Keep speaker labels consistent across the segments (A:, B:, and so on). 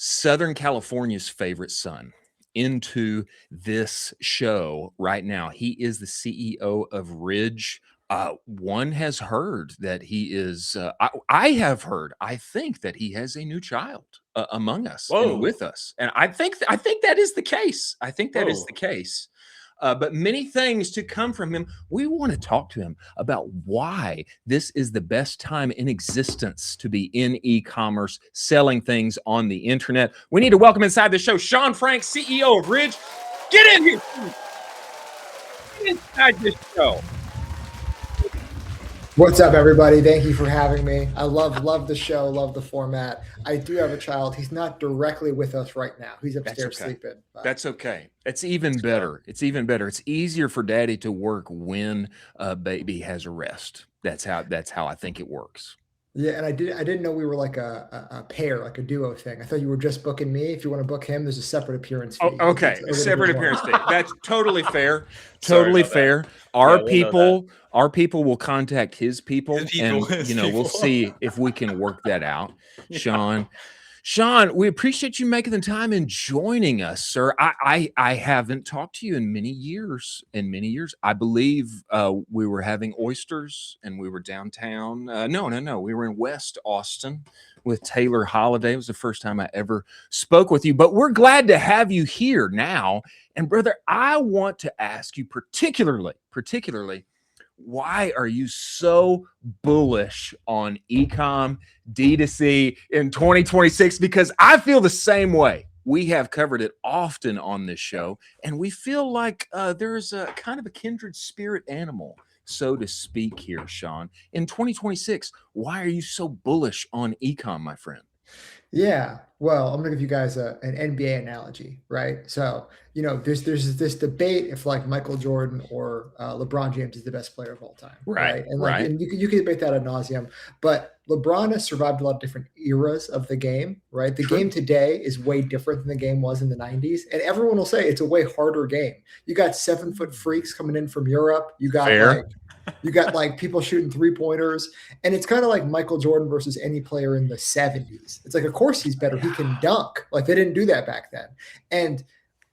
A: Southern California's favorite son into this show right now. He is the CEO of Ridge. One has heard that he is, I have heard, I think that he has a new child among us and with us. And I think that is the case. I think that is the case. But many things to come from him. We want to talk to him about why this is the best time in existence to be in e-commerce, selling things on the internet. We need to welcome inside the show, Sean Frank, CEO of Ridge. Get in here. Get inside this show.
B: What's up, everybody? Thank you for having me. I love the show, love the format. I do have a child. He's not directly with us right now. He's upstairs sleeping.
A: That's okay. It's even better. It's even better. It's easier for daddy to work when a baby has a rest. That's how I think it works.
B: Yeah, and I didn't know we were like a pair, like a duo thing. I thought you were just booking me. If you want to book him, there's a separate appearance fee.
A: Oh, okay, a separate appearance fee. That's totally fair. Totally fair. Our people will contact his people, and we'll see if we can work that out. Sean, we appreciate you making the time and joining us, sir. I haven't talked to you in many years. I believe we were having oysters and we were downtown. No. We were in West Austin with Taylor Holiday. It was the first time I ever spoke with you, but we're glad to have you here now. And brother, I want to ask you particularly, why are you so bullish on ecom D2C in 2026? Because I feel the same way. We have covered it often on this show, and we feel like there's a kind of a kindred spirit animal, so to speak, here, Sean. In 2026, why are you so bullish on ecom, my friend?
B: Yeah, well, I'm gonna give you guys an NBA analogy, right? So, there's this debate if like Michael Jordan or LeBron James is the best player of all time, right? And you can debate that ad nauseum, but LeBron has survived a lot of different eras of the game, right? The game today is way different than the game was in the 90s, and everyone will say it's a way harder game. You got 7-foot freaks coming in from Europe. You got like people shooting 3-pointers, and it's kind of like Michael Jordan versus any player in the 70s. It's like, of course he's better. He can dunk. Like, they didn't do that back then. And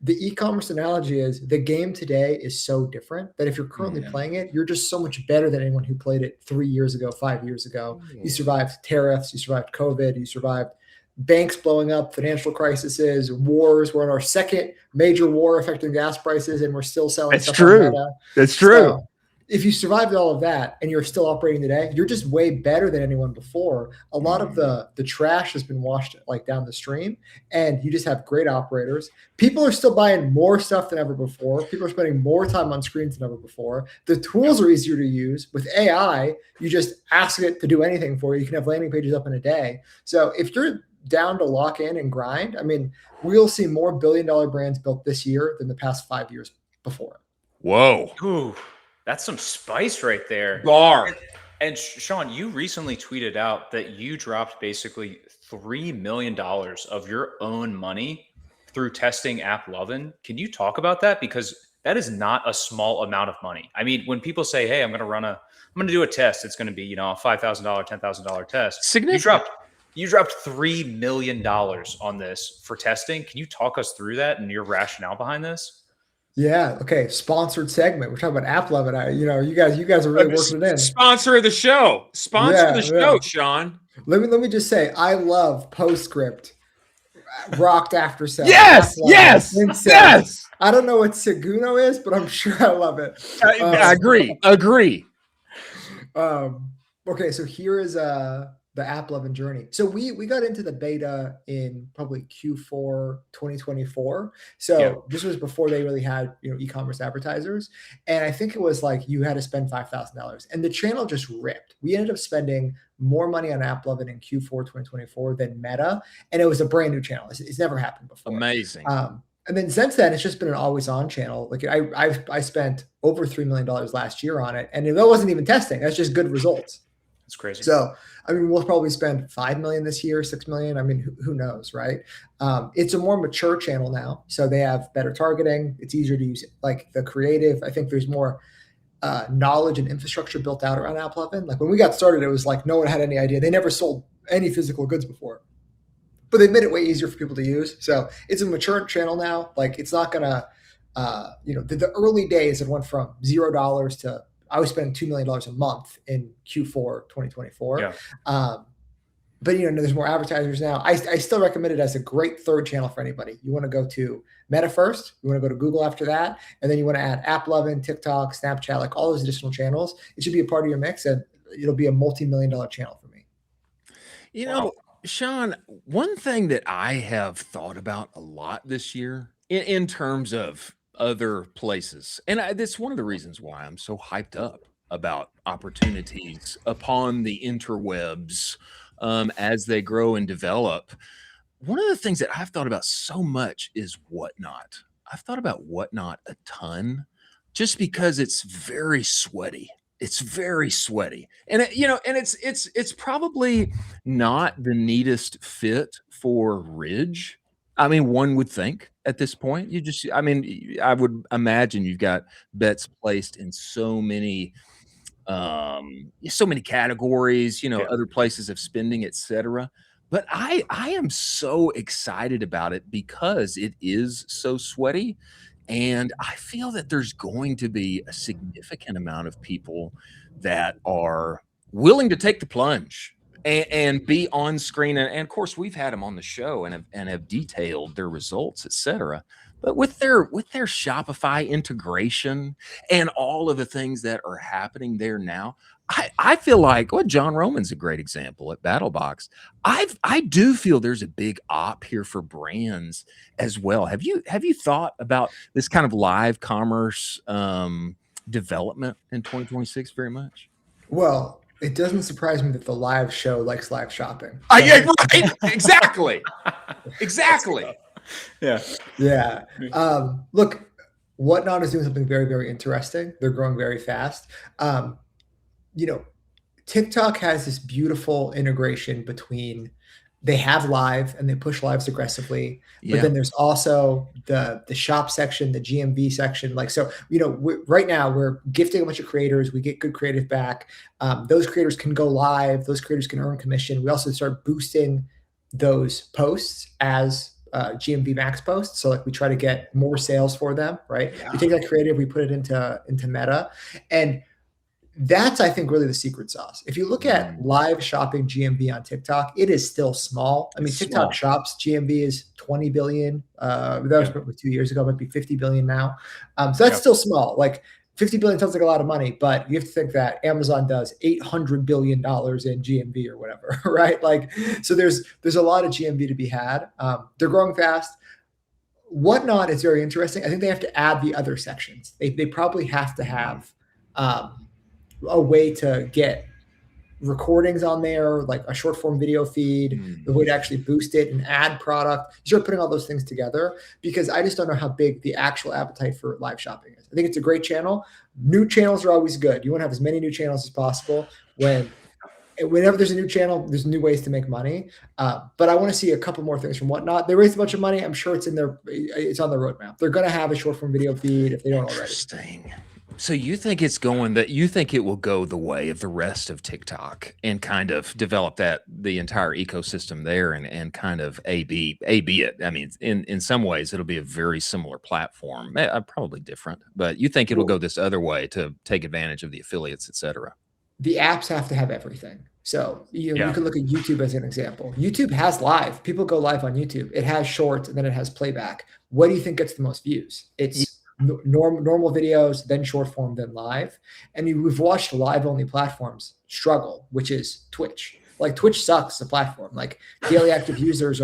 B: the e-commerce analogy is the game today is so different that if you're currently playing it, you're just so much better than anyone who played it 3 years ago, 5 years ago. You survived tariffs, you survived COVID, you survived banks blowing up, financial crises, wars. We're in our second major war affecting gas prices, and we're still selling.
A: That's true. That's true.
B: So, if you survived all of that and you're still operating today, you're just way better than anyone before. A lot of the trash has been washed like down the stream, and you just have great operators. People are still buying more stuff than ever before. People are spending more time on screens than ever before. The tools are easier to use. With AI, you just ask it to do anything for you. You can have landing pages up in a day. So if you're down to lock in and grind, I mean, we'll see more billion-dollar brands built this year than the past 5 years before.
A: Whoa.
C: Ooh. That's some spice right there.
A: Bar.
C: And Sean, you recently tweeted out that you dropped basically $3 million of your own money through testing AppLovin. Can you talk about that? Because that is not a small amount of money. I mean, when people say, hey, I'm going to do a test, it's going to be, a $5,000, $10,000 test.
A: Significant.
C: You dropped $3 million on this for testing. Can you talk us through that and your rationale behind this?
B: Yeah. Okay. Sponsored segment. We're talking about AppLovin. You guys are really working it in.
A: Sponsor of the show. Sean.
B: Let me just say, I love PostScript. Rocked after sale.
A: Yes.
B: I don't know what Seguno is, but I'm sure I love it.
A: I agree.
B: Okay. So here is the AppLovin journey. So we got into the beta in probably Q4 2024. So this was before they really had e-commerce advertisers, and I think it was like you had to spend $5,000, and the channel just ripped. We ended up spending more money on AppLovin in Q4 2024 than Meta, and it was a brand new channel. It's never happened before.
A: Amazing.
B: And then since then, it's just been an always-on channel. Like I spent over $3 million last year on it, and that wasn't even testing. That's just good results.
C: It's crazy.
B: So, I mean, we'll probably spend $5 million this year, $6 million. I mean, who knows, right? It's a more mature channel now. So they have better targeting. It's easier to use, like the creative. I think there's more knowledge and infrastructure built out around AppLovin. Like when we got started, it was like no one had any idea. They never sold any physical goods before. but they've made it way easier for people to use. So it's a mature channel now. Like it's not gonna, the early days it went from $0 to I was spending $2 million a month in Q4 2024.
C: Yeah.
B: But there's more advertisers now. I still recommend it as a great third channel for anybody. You want to go to Meta first, you want to go to Google after that, and then you want to add AppLovin, TikTok, Snapchat, like all those additional channels. It should be a part of your mix, and it'll be a multi-million-dollar channel for me.
A: Sean, one thing that I have thought about a lot this year in terms of other places, and that's one of the reasons why I'm so hyped up about opportunities upon the interwebs as they grow and develop. One of the things that I've thought about so much is Whatnot. I've thought about Whatnot a ton just because it's very sweaty. It's very sweaty. And it's probably not the neatest fit for Ridge. I mean, one would think at this point, I would imagine you've got bets placed in so many categories, other places of spending, etc. But I am so excited about it because it is so sweaty. And I feel that there's going to be a significant amount of people that are willing to take the plunge and be on screen. And of course, we've had them on the show and have detailed their results, etc. But with their Shopify integration and all of the things that are happening there now, I feel like John Roman's a great example at BattleBox. I do feel there's a big op here for brands as well. Have you thought about this kind of live commerce development in 2026 very much?
B: Well, it doesn't surprise me that the live show likes live shopping.
A: Yeah, right. Exactly. Exactly.
B: Yeah. Look, Whatnot is doing something very, very interesting. They're growing very fast. TikTok has this beautiful integration between they have live and they push lives aggressively, but then there's also the shop section, the GMV section. Like, so, right now we're gifting a bunch of creators. We get good creative back. Those creators can go live. Those creators can earn commission. We also start boosting those posts as GMV max posts. So like we try to get more sales for them, right? Yeah. We take that creative, we put it into Meta, and that's, I think, really the secret sauce. If you look at live shopping GMV on TikTok, it is still small. I mean, TikTok Shops GMV is 20 billion. That was probably 2 years ago, might be 50 billion now. So that's still small. Like 50 billion sounds like a lot of money, but you have to think that Amazon does $800 billion in GMV or whatever, right? Like, so there's a lot of GMV to be had. They're growing fast. Whatnot is very interesting. I think they have to add the other sections. They probably have to have a way to get recordings on there, like a short form video feed, the way to actually boost it and add product. You start putting all those things together, because I just don't know how big the actual appetite for live shopping is. I think it's a great channel. New channels are always good. You want to have as many new channels as possible. Whenever there's a new channel, there's new ways to make money. But I want to see a couple more things from Whatnot. They raised a bunch of money. I'm sure it's on their roadmap. They're going to have a short form video feed if they don't already.
A: Interesting. So you think it will go the way of the rest of TikTok and kind of develop the entire ecosystem there and kind of A/B it. I mean, in some ways it'll be a very similar platform, probably different, but you think it'll go this other way to take advantage of the affiliates, etc.
B: The apps have to have everything. So you can look at YouTube as an example. YouTube has live. People go live on YouTube. It has short, and then it has playback. What do you think gets the most views? It's normal videos, then short form, then live. And we've watched live only platforms struggle, which is Twitch. Like Twitch sucks as a platform. Like daily active users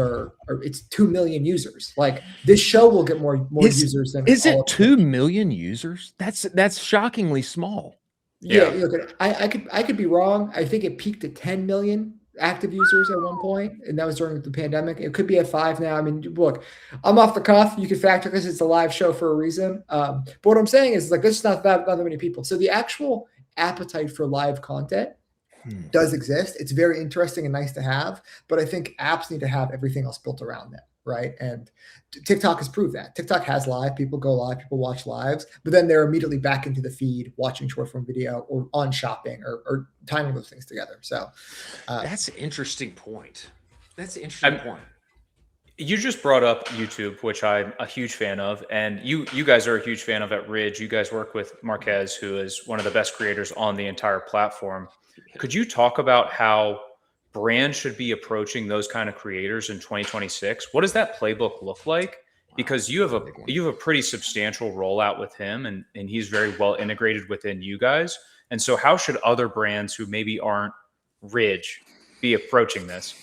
B: it's 2 million users. Like this show will get more users than.
A: Is it 2 million users? That's shockingly small.
B: Yeah, look, I could be wrong. I think it peaked at 10 million active users at one point, and that was during the pandemic. It could be at 5 now. I mean, look, I'm off the cuff. You can factor this. It's a live show for a reason. But what I'm saying is, like, this is not that many people. So the actual appetite for live content does exist. It's very interesting and nice to have, but I think apps need to have everything else built around that, right? And TikTok has proved that. TikTok has live. People go live. People watch lives, but then they're immediately back into the feed, watching short form video or on shopping or tying those things together. So
A: that's an interesting point. That's an interesting point.
C: You just brought up YouTube, which I'm a huge fan of, and you guys are a huge fan of at Ridge. You guys work with Marquees, who is one of the best creators on the entire platform. Could you talk about how brands should be approaching those kind of creators in 2026? What does that playbook look like? Because you have a pretty substantial rollout with him, and he's very well integrated within you guys. And so how should other brands who maybe aren't Ridge be approaching this?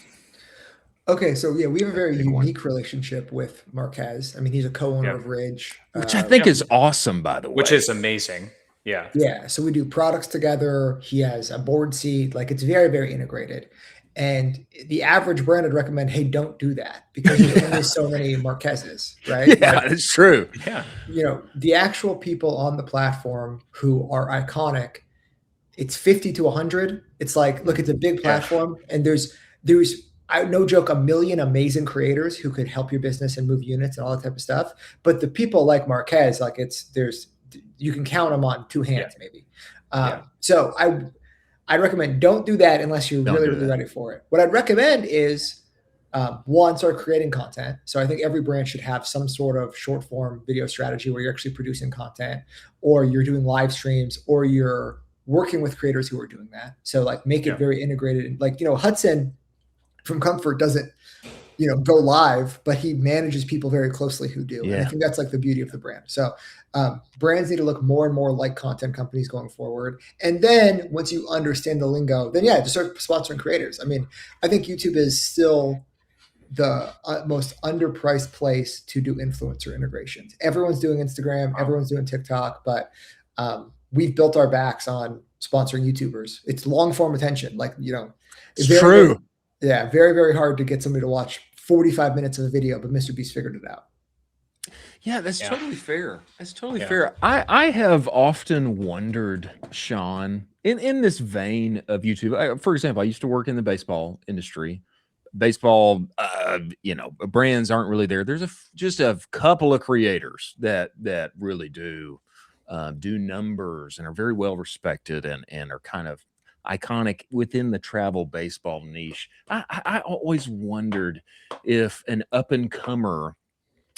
B: Okay, so yeah, we have a very unique relationship with Marquees. I mean, he's a co-owner of Ridge,
A: which I think is awesome, by the way.
C: Which is amazing. Yeah.
B: Yeah. So we do products together. He has a board seat. Like, it's very, very integrated. And the average brand would recommend, hey, don't do that, because there's only so many Marqueeses, right?
A: Yeah, like, it's true.
C: Yeah.
B: You know, the actual people on the platform who are iconic, it's 50 to 100. It's like, look, it's a big platform, and there's no joke, a million amazing creators who could help your business and move units and all that type of stuff. But the people like Marquees, like, you can count them on two hands, maybe. So I recommend don't do that unless you're really ready for it. What I'd recommend is one, start creating content. So I think every brand should have some sort of short form video strategy where you're actually producing content, or you're doing live streams, or you're working with creators who are doing that. So like, make it very integrated. Like, Hudson from Comfort doesn't, go live, but he manages people very closely who do. Yeah. And I think that's like the beauty of the brand. So brands need to look more and more like content companies going forward. And then once you understand the lingo, then just start sponsoring creators. I mean, I think YouTube is still the most underpriced place to do influencer integrations. Everyone's doing Instagram, everyone's doing TikTok, but we've built our backs on sponsoring YouTubers. It's long form attention. Like,
A: it's true.
B: Yeah, very, very hard to get somebody to watch 45 minutes of a video, but Mr. Beast figured it out.
A: Yeah, that's totally fair. That's totally fair. I have often wondered, Sean, in this vein of YouTube. For example, I used to work in the baseball industry. Baseball, brands aren't really there. There's just a couple of creators that really do numbers and are very well respected and are kind of iconic within the travel baseball niche. I always wondered if an up-and-comer,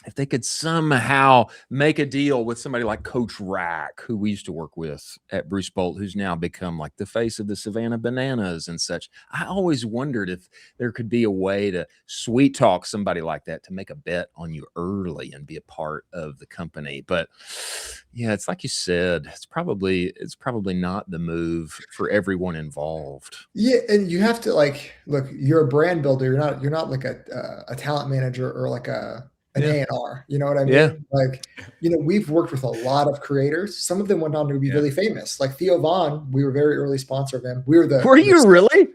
A: if they could somehow make a deal with somebody like Coach Rack, who we used to work with at Bruce Bolt, who's now become like the face of the Savannah Bananas and such. I always wondered if there could be a way to sweet talk somebody like that to make a bet on you early and be a part of the company. But yeah, it's like you said, it's probably not the move for everyone involved.
B: Yeah, and you have to look, you're a brand builder. You're not like a talent manager or like an A&R, you know what I mean?
A: Yeah.
B: Like, we've worked with a lot of creators. Some of them went on to be really famous. Like Theo Von, we were very early sponsor of him.
A: Were you really?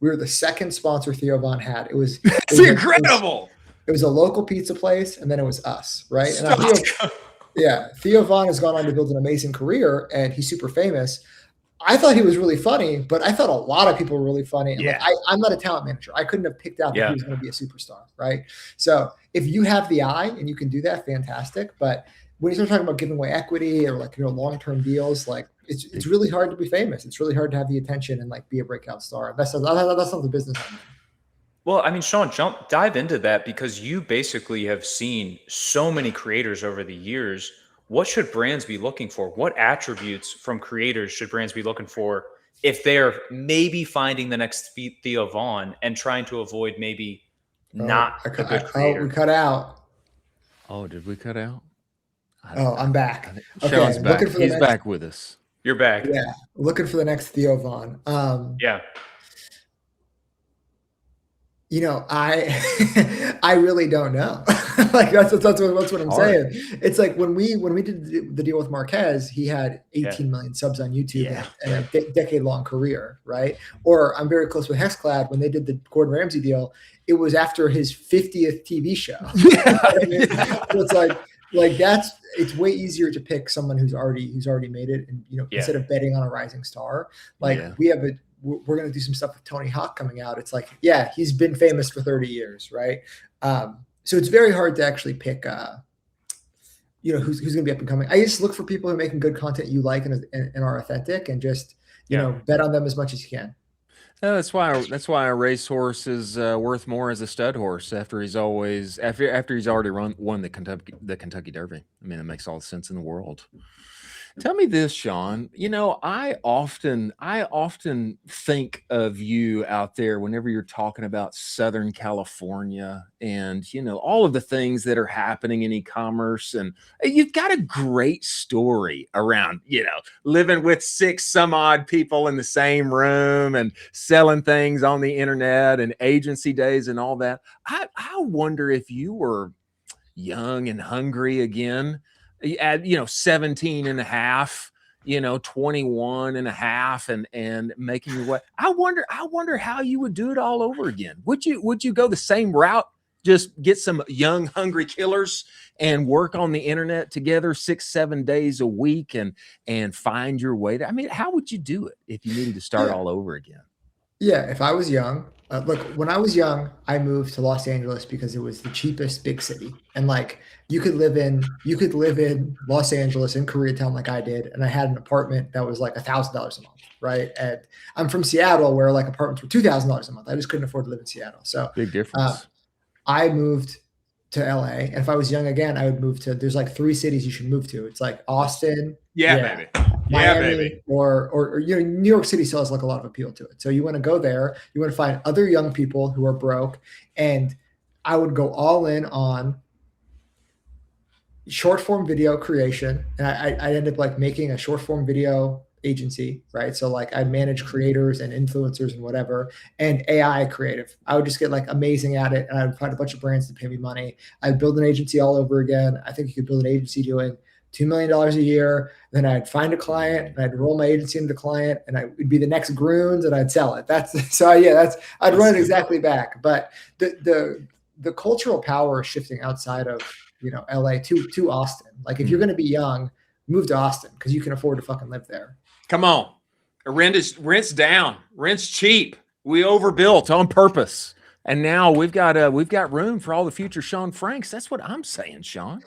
B: We were the second sponsor Theo Von had. It's
A: incredible.
B: It was a local pizza place, and then it was us, right? And Theo Von has gone on to build an amazing career, and he's super famous. I thought he was really funny, but I thought a lot of people were really funny. And I'm not a talent manager. I couldn't have picked out that he was going to be a superstar, right? So if you have the eye and you can do that, fantastic. But when you start talking about giving away equity or long-term deals, like it's really hard to be famous. It's really hard to have the attention and be a breakout star. That's not the business I'm in.
C: Well, I mean, Sean, dive into that, because you basically have seen so many creators over the years. What should brands be looking for? What attributes from creators should brands be looking for if they're maybe finding the next Theo Von and trying to avoid maybe not a good creator?
B: We cut out.
A: Oh, did we cut out?
B: I'm back.
A: Sean's back. He's back with us.
C: You're back.
B: Yeah, looking for the next Theo Von. I really don't know. That's what I'm saying. It's like when we did the deal with Marquees, he had 18 million subs on YouTube and a decade-long career, right? Or I'm very close with Hexclad. When they did the Gordon Ramsay deal, it was after his 50th TV show. So it's it's way easier to pick someone who's already made it, and instead of betting on a rising star. We're going to do some stuff with Tony Hawk coming out. It's like, he's been famous for 30 years, right? So it's very hard to actually pick, who's going to be up and coming. I just look for people who are making good content you like and are authentic, and just, bet on them as much as you can.
A: That's why a racehorse is worth more as a stud horse after he's already won the Kentucky Derby. I mean, it makes all the sense in the world. Tell me this, Sean. I often think of you out there whenever you're talking about Southern California and, all of the things that are happening in e-commerce. And you've got a great story around, living with 6 some odd people in the same room and selling things on the internet and agency days and all that. I wonder if you were young and hungry again at 17 and a half, 21 and a half and making your way. I wonder how you would do it all over again. Would you go the same route, just get some young hungry killers and work on the internet together 6-7 days a week and find your way to, I mean, how would you do it if you needed to start all over again?
B: Yeah, if I was young, look, when I was young, I moved to Los Angeles because it was the cheapest big city. And like you could live in Los Angeles in Koreatown like I did, and I had an apartment that was like $1,000 a month, right? And I'm from Seattle where like apartments were $2,000 a month. I just couldn't afford to live in Seattle. So
A: big difference.
B: I moved to LA, and if I was young again, I would move to. There's like 3 cities you should move to. It's like Austin,
A: baby.
B: Miami,
A: baby.
B: Or New York City still has like a lot of appeal to it. So you want to go there. You want to find other young people who are broke, and I would go all in on short form video creation, and I ended up like making a short form video agency, right? So like I manage creators and influencers and whatever, and AI creative. I would just get like amazing at it, and I would find a bunch of brands to pay me money. I'd build an agency all over again. I think you could build an agency doing $2 million a year. Then I'd find a client and I'd roll my agency into the client, and it'd be the next Gruns, and I'd sell it. I'd run it exactly back. But the cultural power is shifting outside of LA to Austin. Like if you're going to be young, move to Austin because you can afford to fucking live there.
A: Come on. Rent's down. Rent's cheap. We overbuilt on purpose. And now we've got room for all the future Sean Franks. That's what I'm saying, Sean.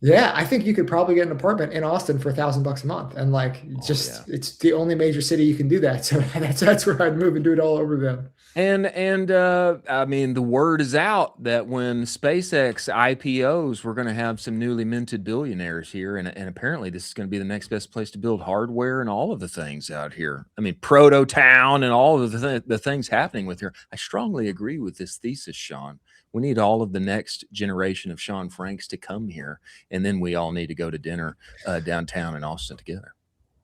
B: Yeah, I think you could probably get an apartment in Austin for $1,000 a month, and it's the only major city you can do that. So that's where I'd move and do it all over again.
A: And I mean, the word is out that when SpaceX IPOs, we're going to have some newly minted billionaires here, and apparently this is going to be the next best place to build hardware and all of the things out here. I mean, Proto Town and all of the things happening with here. I strongly agree with this thesis, Sean. We need all of the next generation of Sean Franks to come here, and then we all need to go to dinner downtown in Austin together.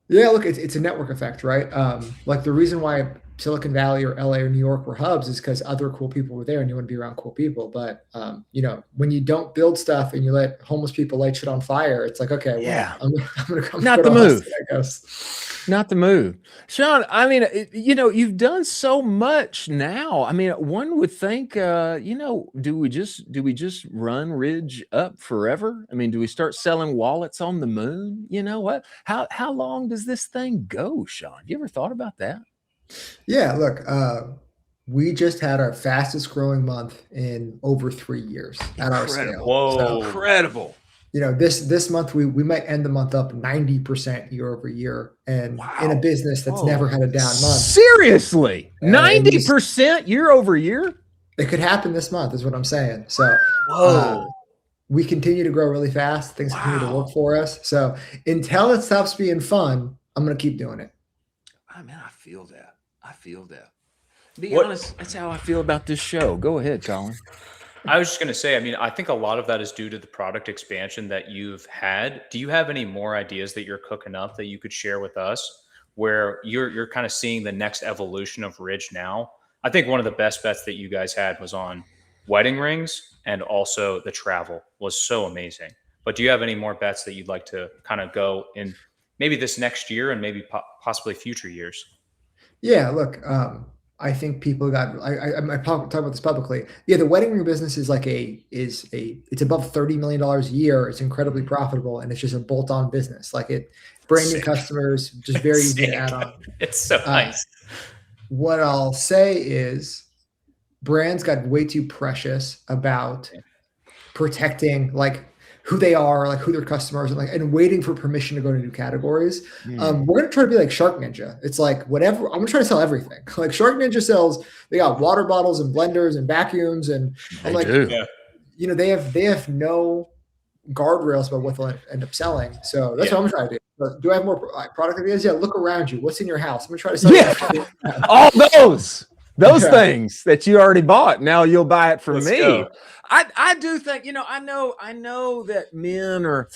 B: Yeah, look, it's a network effect, right? Like the reason why Silicon Valley or LA or New York were hubs is because other cool people were there, and you want to be around cool people. But when you don't build stuff and you let homeless people light shit on fire, it's like, okay, well, yeah, I'm gonna come.
A: Not the move,
B: Austin, I guess.
A: Not the move, Sean. I mean, you've done so much now. I mean, one would think, do we just run Ridge up forever? I mean, do we start selling wallets on the moon? You know what? How long does this thing go, Sean? You ever thought about that?
B: Yeah, look, we just had our fastest growing month in over 3 years at our scale.
A: Whoa, so, incredible.
B: This month we might end the month up 90% year over year, and in a business that's never had a down month.
A: Seriously, 90% year over year.
B: It could happen this month, is what I'm saying. So, we continue to grow really fast. Things continue to work for us. So until it stops being fun, I'm gonna keep doing it.
A: I mean, I feel that. To be honest, that's how I feel about this show. Go ahead, Colin.
C: I was just going to say, I mean, I think a lot of that is due to the product expansion that you've had. Do you have any more ideas that you're cooking up that you could share with us where you're kind of seeing the next evolution of Ridge now? I think one of the best bets that you guys had was on wedding rings, and also the travel was so amazing. But do you have any more bets that you'd like to kind of go in maybe this next year and maybe possibly future years?
B: Yeah, look, I think people got. I talk about this publicly. Yeah, the wedding ring business is it's above $30 million a year. It's incredibly profitable, and it's just a bolt-on business. Like brand new customers, just very easy to add on.
C: It's so nice.
B: What I'll say is, brands got way too precious about protecting. Like who they are, like who their customers, and waiting for permission to go to new categories. We're gonna try to be like Shark Ninja. It's like whatever. I'm gonna try to sell everything. Like Shark Ninja sells. They got water bottles and blenders and vacuums, and I'm like, they have no guardrails about what they'll end up selling. So that's what I'm trying to do. But do I have more product ideas? Yeah, look around you. What's in your house? I'm gonna try to sell
A: all those things that you already bought. Now you'll buy it from me. I do think, I know that men are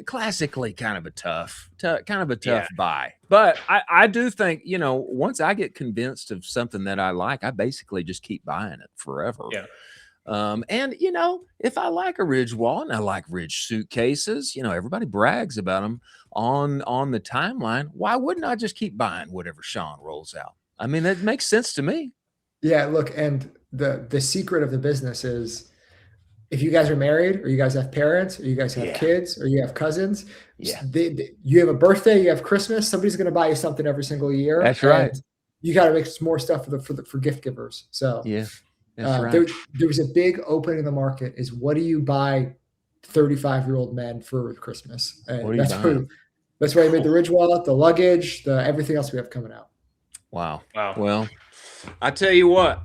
A: classically kind of a tough buy, but I do think, once I get convinced of something that I like, I basically just keep buying it forever.
C: Yeah.
A: And if I like a Ridge wallet and I like Ridge suitcases, everybody brags about them on the timeline. Why wouldn't I just keep buying whatever Sean rolls out? I mean, that makes sense to me.
B: Yeah, look, and the secret of the business is if you guys are married or you guys have parents or you guys have kids or you have cousins, you have a birthday, you have Christmas, somebody's going to buy you something every single year.
A: That's right.
B: You got to make more stuff for gift givers. So that's right. There was a big opening in the market is what do you buy 35-year-old men for Christmas? And that's why I made the Ridge wallet, the luggage, everything else we have coming out.
A: Wow. Well, I tell you what,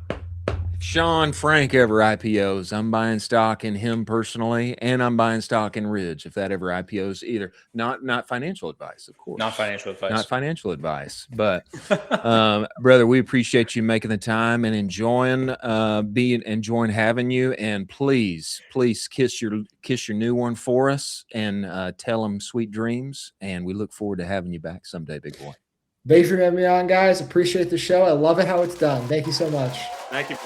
A: if Sean Frank ever IPOs, I'm buying stock in him personally, and I'm buying stock in Ridge if that ever IPOs either. Not financial advice, of course.
C: Not financial advice.
A: But brother, we appreciate you making the time and enjoying having you. And please kiss your new one for us and tell him sweet dreams. And we look forward to having you back someday, big boy.
B: Thanks for having me on, guys. Appreciate the show. I love it how it's done. Thank you so much.
C: Thank you.